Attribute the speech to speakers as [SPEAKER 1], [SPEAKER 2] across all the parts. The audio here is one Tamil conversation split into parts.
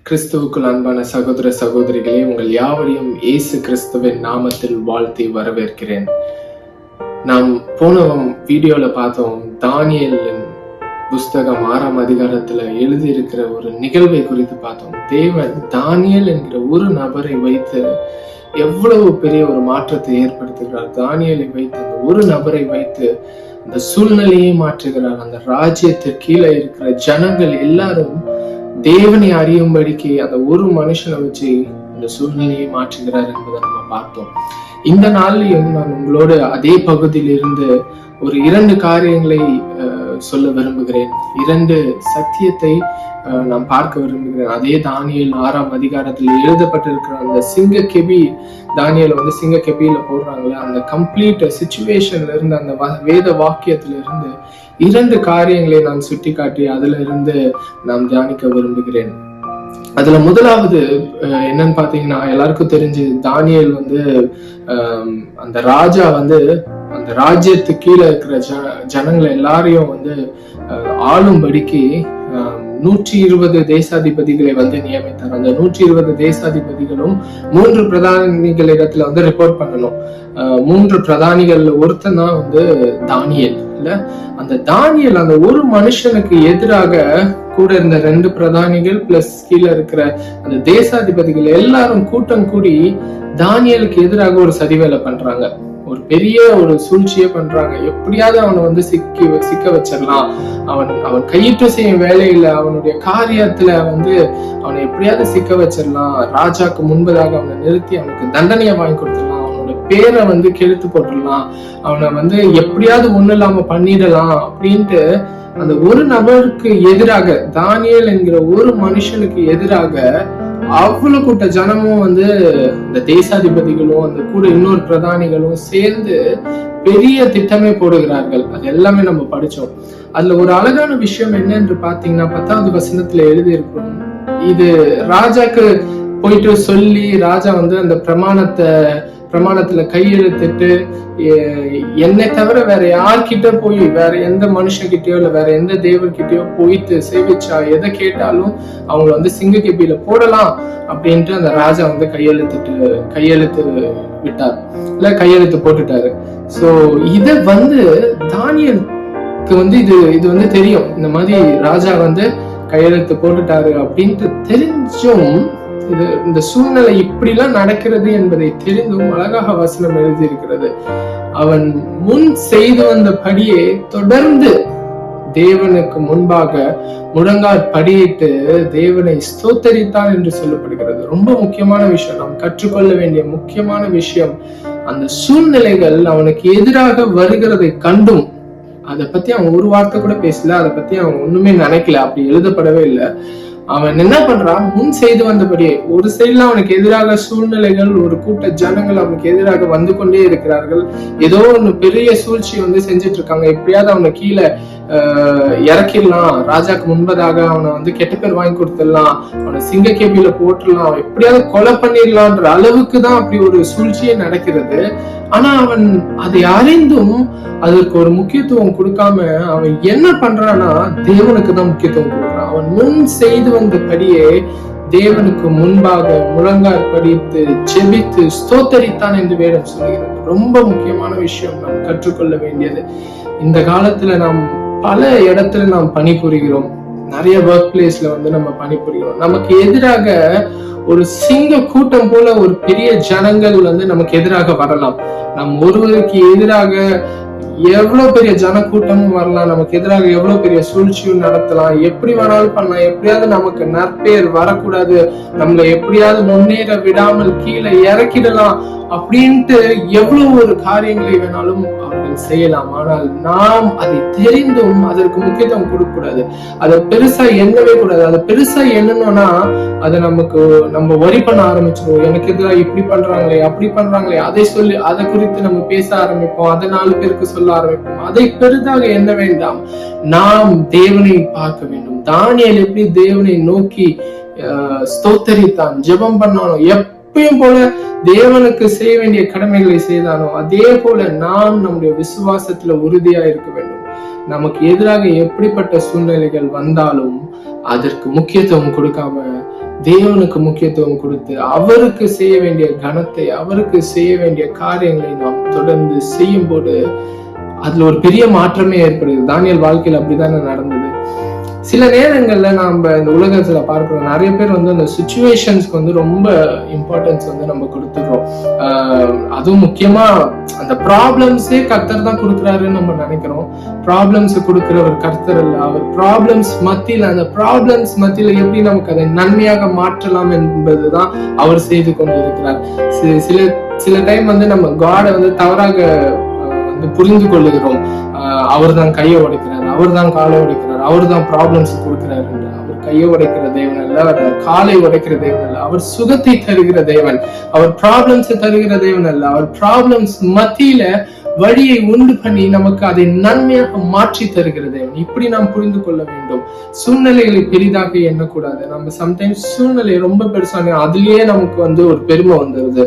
[SPEAKER 1] கிறிஸ்துவுக்குள் அன்பான சகோதர சகோதரிகளே, உங்கள் யாவரையும் இயேசு கிறிஸ்துவின் நாமத்தில் வாழ்த்தி வரவேற்கிறேன். நாம் போன வீடியோல பார்த்தோம், தானியேலின் புஸ்தகம் 6ஆம் அதிகாரத்துல எழுதியிருக்கிற ஒரு நிகழ்வை குறித்து பார்த்தோம். தேவன் தானியேல் என்கிற ஒரு நபரை வைத்து எவ்வளவு பெரிய ஒரு மாற்றத்தை ஏற்படுத்துகிறார். தானியேலை வைத்து, அந்த ஒரு நபரை வைத்து அந்த சூழ்நிலையை மாற்றுகிறார். அந்த ராஜ்யத்திற்கு கீழே இருக்கிற ஜனங்கள் எல்லாரும் தேவனை அறியும்படிக்கு அந்த ஒரு மனுஷனை வச்சு இந்த சூழ்நிலையை மாற்றுகிறார் என்பதை நம்ம பார்த்தோம். இந்த நாள்லயும் நான் உங்களோடு அதே பகுதியில் இருந்து ஒரு 2 காரியங்களை சொல்ல விரும்புகிறேன். 2 சத்தியத்தை நான் பார்க்க விரும்புகிறேன். அதே தானியேல் 6ஆம் அதிகாரத்தில் எழுதப்பட்டிருக்கிற அந்த சிங்க கெபி, தானியேல சிங்க கெபியில போடுறாங்களே, அந்த கம்ப்ளீட் சிச்சுவேஷன்ல இருந்து, அந்த வேத வாக்கியத்துல இருந்து 2 காரியங்களை நான் சுட்டி காட்டி அதுல இருந்து நான் தியானிக்க விரும்புகிறேன். அதுல முதலாவது என்னன்னு பாத்தீங்கன்னா, எல்லாருக்கும் தெரிஞ்சு தானியேல் அந்த ராஜா அந்த ராஜ்யத்துக்கு கீழே இருக்கிற ஜனங்களை எல்லாரையும் ஆளும்படிக்கு 120 தேசாதிபதிகளை நியமித்தார். அந்த 120 தேசாதிபதிகளும் 3 பிரதானிகளிடத்துல ரிப்போர்ட் பண்ணணும். 3 பிரதானிகள் ஒருத்தன் தான் தானியேல். இல்ல, அந்த தானியேல் அந்த ஒரு மனுஷனுக்கு எதிராக கூட இருந்த 2 பிரதானிகள் பிளஸ் கீழே இருக்கிற அந்த தேசாதிபதிகள் எல்லாரும் கூட்டம் கூடி தானியேலுக்கு எதிராக ஒரு சதிவேலை பண்றாங்க. ஒரு பெரிய ஒரு சூழ்ச்சியை பண்றாங்க. எப்படியாவது அவனை சிக்க வச்சிடலாம். அவன் கையிட்டு செய்யும் வேலையில, அவனுடைய காரியத்துல அவனை எப்படியாவது சிக்க வச்சிடலாம். ராஜாக்கு முன்பதாக அவனை நிறுத்தி அவனுக்கு தண்டனையை வாங்கி கொடுத்துடலாம். அவனோட பேரை கெடுத்து போட்டுடலாம். அவனை எப்படியாவது ஒண்ணு இல்லாம பண்ணிடலாம் அப்படின்ட்டு அந்த ஒரு நபருக்கு எதிராக, தானியேல் என்கிற ஒரு மனுஷனுக்கு எதிராக அவ்வளவு கூட்ட ஜனமும் இந்த தேசாதிபதிகளும் அந்த கூட இன்னொரு பிரதானிகளும் சேர்ந்து பெரிய திட்டமே போடுகிறார்கள். அது எல்லாமே நம்ம படிச்சோம். அதுல ஒரு அழகான விஷயம் என்னன்னு பாத்தீங்கன்னா, 10வது வசனத்துல எழுதி இருக்கும், இது ராஜாக்கு போயிட்டு சொல்லி ராஜா அந்த பிரமாணத்துல கையெழுத்திட்டு, என்னை தவிர வேற யார்கிட்ட போய், வேற எந்த மனுஷன்கிட்டயோ இல்ல வேற எந்த தேவர்கிட்டயோ போயிட்டு சேவிச்சா எதை கேட்டாலும் அவங்களை சிங்க கெபியில போடலாம் அப்படின்ட்டு அந்த ராஜா கையெழுத்து விட்டார், இல்ல கையெழுத்து போட்டுட்டாரு. சோ இத தானியேலுக்கு இது தெரியும். இந்த மாதிரி ராஜா கையெழுத்து போட்டுட்டாரு அப்படின்ட்டு தெரிஞ்சும், இந்த சூழ்நிலை இப்படிலாம் நடக்கிறது என்பதை தெரிந்தும் அழகாக வசனம் எழுதி இருக்கிறது. அவன் முன் செய்து வந்தபடியே தொடர்ந்து தேவனுக்கு முன்பாக முழங்கால் படியிட்டு தேவனை ஸ்தோத்தரித்தான் என்று சொல்லப்படுகிறது. ரொம்ப முக்கியமான விஷயம், நாம் கற்றுக்கொள்ள வேண்டிய முக்கியமான விஷயம். அந்த சூழ்நிலைகள் அவனுக்கு எதிராக வருகிறதை கண்டும் அதை பத்தி அவன் ஒரு வார்த்தை கூட பேசல, அதை பத்தி அவன் ஒண்ணுமே நினைக்கல, அப்படி எழுதப்படவே இல்லை. அவன் என்ன பண்றான், முன் செய்து வந்தபடியே. ஒரு சைடுல அவனுக்கு எதிராக சூழ்நிலைகள், ஒரு கூட்ட ஜனங்கள் அவனுக்கு எதிராக வந்து கொண்டே இருக்கிறார்கள். ஏதோ ஒண்ணு பெரிய சூழ்ச்சி செஞ்சுட்டு இருக்காங்க. எப்படியாவது அவனை கீழே இறக்கிடலாம், ராஜாக்கு முன்பதாக அவனை கெட்ட பேர் வாங்கி கொடுத்துடலாம், அவனை சிங்க கேபியில போட்டுடலாம், எப்படியாவது கொலை பண்ணிடலான்ற அளவுக்கு தான் அப்படி ஒரு சூழ்ச்சியே நடக்கிறது. ஆனா அவன் அதை அறிந்தும் அதற்கு ஒரு முக்கியத்துவம் கொடுக்காம அவன் என்ன பண்றான்னா, தேவனுக்கு தான் முக்கியத்துவம் கொடுக்குறான். அவன் முன் செய்து வந்தபடியே தேவனுக்கு முன்பாக முழங்கால் படித்து ஜெபித்து ஸ்தோத்தரித்தான் என்று வேதம் சொல்கிறது. ரொம்ப முக்கியமான விஷயம், நாம் கற்றுக்கொள்ள வேண்டியது. இந்த காலத்துல நாம் பல இடத்துல நாம் பணிபுரிகிறோம். நிறைய ஒர்க் பிளேஸ்ல நம்ம பணிபுரிகிறோம். நமக்கு எதிராக ஒரு சிங்க கூட்டம் போல ஒரு பெரிய ஜனங்கள் நமக்கு எதிராக வரலாம். நம் ஒருவருக்கு எதிராக எவ்வளவு பெரிய ஜனக்கூட்டமும் வரலாம். நமக்கு எதிராக எவ்வளவு பெரிய சூழ்ச்சியும் நடத்தலாம். எப்படி வேணாலும் பண்ணலாம். எப்படியாவது நமக்கு நற்பெயர் வரக்கூடாது, நம்மளை எப்படியாவது முன்னேற விடாமல் கீழே இறக்கிடலாம் அப்படின்ட்டு எவ்வளவு ஒரு காரியங்களை வேணாலும் அவர்கள் செய்யலாம். ஆனால் நாம் அதை தெரிந்தும் அதற்கு முக்கியத்துவம் கொடுக்க கூடாது. அதை பெருசா எண்ணவே கூடாது. அதை பெருசா எண்ணணும்னா அதை நம்ம வரி பண்ண ஆரம்பிச்சிருவோம். எனக்கு எதிராக இப்படி பண்றாங்களே, அப்படி பண்றாங்களே, அதை குறித்து நம்ம பேச ஆரம்பிப்போம். அதை 4 பேருக்கு சொல்ல ஆரம்பிப்போம். அதை பெரிதாக எண்ண வேண்டாம். நாம் தேவனை பார்க்க வேண்டும். தானியேல் எப்படி தேவனை நோக்கி ஸ்தோத்தரித்தான், ஜெபம் பண்ணானோ, எப்பயும் போல தேவனுக்கு செய்ய வேண்டிய கடமைகளை செய்தானோ, அதே போல நாம் நம்முடைய விசுவாசத்துல உறுதியா இருக்க வேண்டும். நமக்கு எதிராக எப்படிப்பட்ட சூழ்நிலைகள் வந்தாலும் அதற்கு முக்கியத்துவம் கொடுக்காம தேவனுக்கு முக்கியத்துவம் கொடுத்து அவருக்கு செய்ய வேண்டிய கனத்தை, அவருக்கு செய்ய வேண்டிய காரியங்களை நாம் தொடர்ந்து செய்யும் போது அதுல ஒரு பெரிய மாற்றமே ஏற்படுது. தானியேல் வாழ்க்கையில் அப்படித்தானே நடந்தது. சில நேரங்கள்ல நாம இந்த உலகத்துல பார்க்கிறோம், நிறைய பேர் அந்த சிச்சுவேஷன்ஸ்க்கு ரொம்ப இம்பார்ட்டன்ஸ் நம்ம கொடுத்துடுறோம். அதுவும் முக்கியமா அந்த ப்ராப்ளம்ஸே கர்த்தர் தான் கொடுக்குறாருன்னு நம்ம நினைக்கிறோம். ப்ராப்ளம்ஸ் கொடுக்கிறவர் கர்த்தர் இல்ல. அவர் ப்ராப்ளம்ஸ் மத்தியில, அந்த ப்ராப்ளம்ஸ் மத்தியில எப்படி நமக்கு அதை நன்மையாக மாற்றலாம் என்பதுதான் அவர் செய்து கொண்டு இருக்கிறார். சில டைம் நம்ம காடை தவறாக புரிந்து கொள்ளுகிறோம். அவர் தான் கையை உடைக்கிறார், அவர் தான் காலை உடைக்கிறார், அவர் தான் ப்ராப்ளம்ஸ் கொடுக்கிறார் என்று. அவர் கையை உடைக்கிற தேவன் அல்ல, அவர் காலை உடைக்கிற தேவன் அல்ல, அவர் சுகத்தை தருகிற தேவன், அவர் ப்ராப்ளம்ஸ் தருகிற தேவன் அல்ல. அவர் ப்ராப்ளம்ஸ் மத்தியில வழியை உண்டு பண்ணி நமக்கு அதை நன்மையாக மாற்றி தருகிற தேவன். இப்படி நாம் புரிந்து கொள்ள வேண்டும். சூழ்நிலைகளை பெரிதாக எண்ணக்கூடாது. நம்ம சம்டைம்ஸ் சூழ்நிலை ரொம்ப பெருசான அதுலயே நமக்கு ஒரு பெருமை வந்துருது.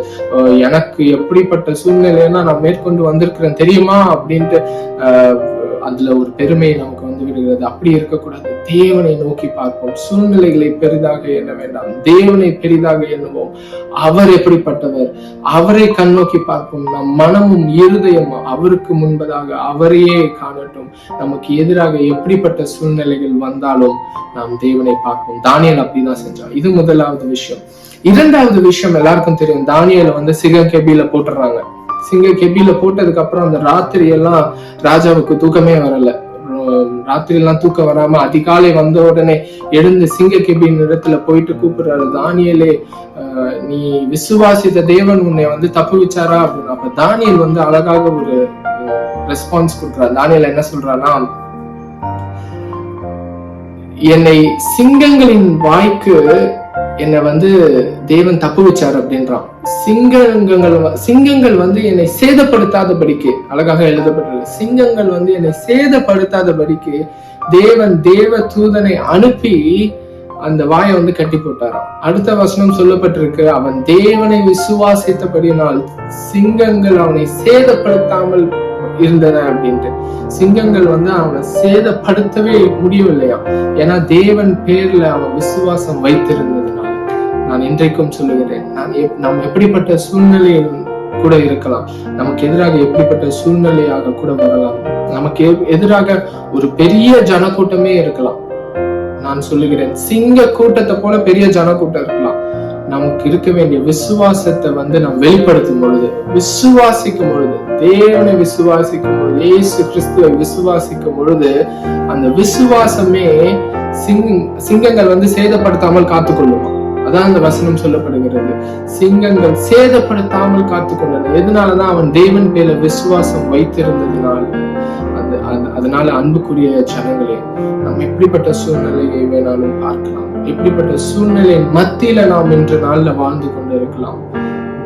[SPEAKER 1] எனக்கு எப்படிப்பட்ட சூழ்நிலைன்னா நான் மேற்கொண்டு வந்திருக்கிறேன் தெரியுமா அப்படின்ட்டு அதுல ஒரு பெருமை நமக்கு விடுகிறது. அப்படி இருக்கக்கூடாது. தேவனை நோக்கி பார்ப்போம். சூழ்நிலைகளை பெரிதாக எண்ண வேண்டாம், தேவனை பெரிதாக எண்ணுவோம். அவர் எப்படிப்பட்டவர், அவரை கண்ணோக்கி பார்ப்போம். நம் மனமும் இருதயமும் அவருக்கு முன்பதாக அவரையே காணட்டும். நமக்கு எதிராக எப்படிப்பட்ட சூழ்நிலைகள் வந்தாலும் நாம் தேவனை பார்ப்போம். தானியேல் அப்படிதான் செஞ்சான். இது முதலாவது விஷயம். இரண்டாவது விஷயம் எல்லாருக்கும் தெரியும். தானியேல சிங்க கெபியில போட்டுறாங்க. சிங்க கெபியில போட்டதுக்கு அப்புறம் அந்த ராத்திரி எல்லாம் ராஜாவுக்கு தூக்கமே வரல. ராத்திரி எல்லாம் தூக்கம் வராம அதிகாலை வந்த உடனே எழுந்து சிங்க கெபியின் இடத்துல போயிட்டு கூப்பிடுறாரு, தானியேலே, நீ விசுவாசித்த தேவன் உன்னை தப்பு வச்சாரா அப்படின்னு. அப்ப தானியேல் அழகாக ஒரு ரெஸ்பான்ஸ் கொடுக்குறாரு. தானியேல் என்ன சொல்றான்னா, என்னை சிங்கங்களின் வாய்க்கு என்னை தேவன் தப்பு வச்சாரு அப்படின்றான். சிங்கங்கள் என்னை சேதப்படுத்தாதபடிக்கு, அழகாக எழுதப்பட்டிருக்கு, சிங்கங்கள் என்னை சேதப்படுத்தாதபடிக்கு தேவன் தேவ தூதனை அனுப்பி அந்த வாயை கட்டி போட்டாராம். அடுத்த வசனம் சொல்லப்பட்டிருக்கு, அவன் தேவனை விசுவாசித்தபடியினால் சிங்கங்கள் அவனை சேதப்படுத்தாமல் இருந்தன அப்படின்ட்டு. சிங்கங்கள் அவனை சேதப்படுத்தவே முடியவில்லையா, ஏன்னா தேவன் பேர்ல அவன் விசுவாசம் வைத்திருந்ததுனால. நான் இன்றைக்கும் சொல்லுகிறேன், நாம் எப்படிப்பட்ட சூழ்நிலையில் கூட இருக்கலாம், நமக்கு எதிராக எப்படிப்பட்ட சூழ்நிலையாக கூட வரலாம், நமக்கு எதிராக ஒரு பெரிய ஜனக்கூட்டமே இருக்கலாம். நான் சொல்லுகிறேன், சிங்க கூட்டத்தை போல பெரிய ஜனக்கூட்டம் இருக்கலாம். நமக்கு இருக்க வேண்டிய விசுவாசத்தை நாம் வெளிப்படுத்தும் பொழுது, விசுவாசிக்கும் பொழுது, தேவனை விசுவாசிக்கும் பொழுது, இயேசு கிறிஸ்துவை விசுவாசிக்கும் பொழுது, அந்த விசுவாசமே சிங்கங்கள் சேதப்படுத்தாமல் காத்துக்கொள்ளுமா. அதான் அந்த வசனம் சொல்லப்படுகிறது. சிங்கங்கள் சேதப்படுத்தாமல் காத்துக்கொண்டன. எதனாலதான் அவன் தேவன் பேர்ல விசுவாசம் வைத்திருந்ததுனால. அதனால அன்புக்குரிய ஜனங்களே, நாம் எப்படிப்பட்ட சூழ்நிலையை வேணாலும் பார்க்கலாம், எப்படிப்பட்ட சூழ்நிலையின் மத்தியில நாம் இன்று நாள்ல வாழ்ந்து கொண்டு இருக்கலாம்.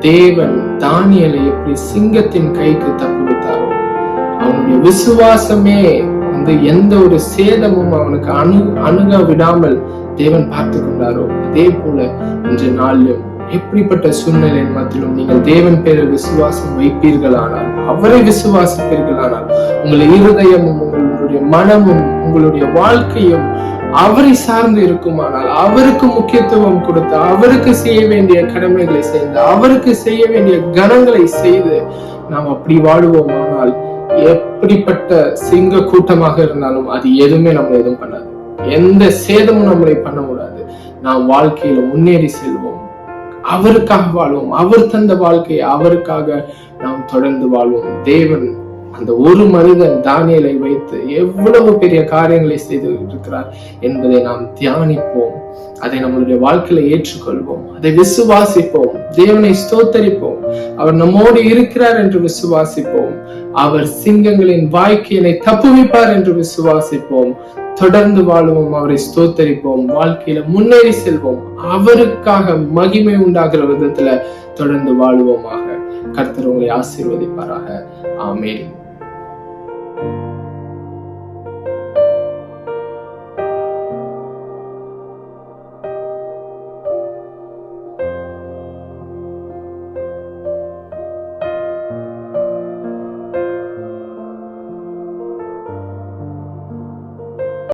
[SPEAKER 1] தேவன் தானியேலை எப்படி சிங்கத்தின் கைக்கு தப்புவித்தாரோ, அவனுடைய விசுவாசமே எந்த ஒரு சேதமும் அவனுக்கு அணுக விடாமல் தேவன் பார்த்து கொண்டாரோ, அதே போல இன்று நாளிலும் எப்படிப்பட்ட சூழ்நிலையின் மத்தியிலும் நீங்கள் தேவன் பேரில் விசுவாசம் வைப்பீர்களானால், அவரை விசுவாசிப்பீர்களானால், உங்கள் இருதயமும் உங்களுடைய மனமும் உங்களுடைய வாழ்க்கையும் அவரை சார்ந்து இருக்குமானால், அவருக்கு முக்கியத்துவம் கொடுத்து, அவருக்கு செய்ய வேண்டிய கடமைகளை செய்து, அவருக்கு செய்ய வேண்டிய கணங்களை செய்து நாம் அப்படி வாழுவோமானால், எப்படிப்பட்ட சிங்க கூட்டமாக இருந்தாலும் அது எதுவுமே நம்ம எதுவும் பண்ணாது. எந்த சேதமும் நம்மளை பண்ண முடியாது. நாம் வாழ்க்கையில முன்னேறி செல்வோம். அவருக்காக வாழ்வோம். அவர் தந்த வாழ்க்கையை அவருக்காக நாம் தொடர்ந்து வாழ்வோம். தேவன் அந்த ஒரு மனிதன் தானியேலை வைத்து எவ்வளவு பெரிய காரியங்களை செய்து இருக்கிறார் என்பதை நாம் தியானிப்போம். அதை நம்மளுடைய வாழ்க்கையில ஏற்றுக்கொள்வோம். அதை விசுவாசிப்போம். தேவனை ஸ்தோத்தரிப்போம். அவர் நம்மோடு இருக்கிறார் என்று விசுவாசிப்போம். அவர் சிங்கங்களின் வாய்க்கையினை தப்புவிப்பார் என்று விசுவாசிப்போம். தொடர்ந்து வாழுவோம். அவரை ஸ்தோத்தரிப்போம். வாழ்க்கையில முன்னேறி செல்வோம். அவருக்காக மகிமை உண்டாகிற விதத்துல தொடர்ந்து வாழுவோமாக. கர்த்தர் உங்களை ஆசீர்வதிப்பாராக. ஆமென்.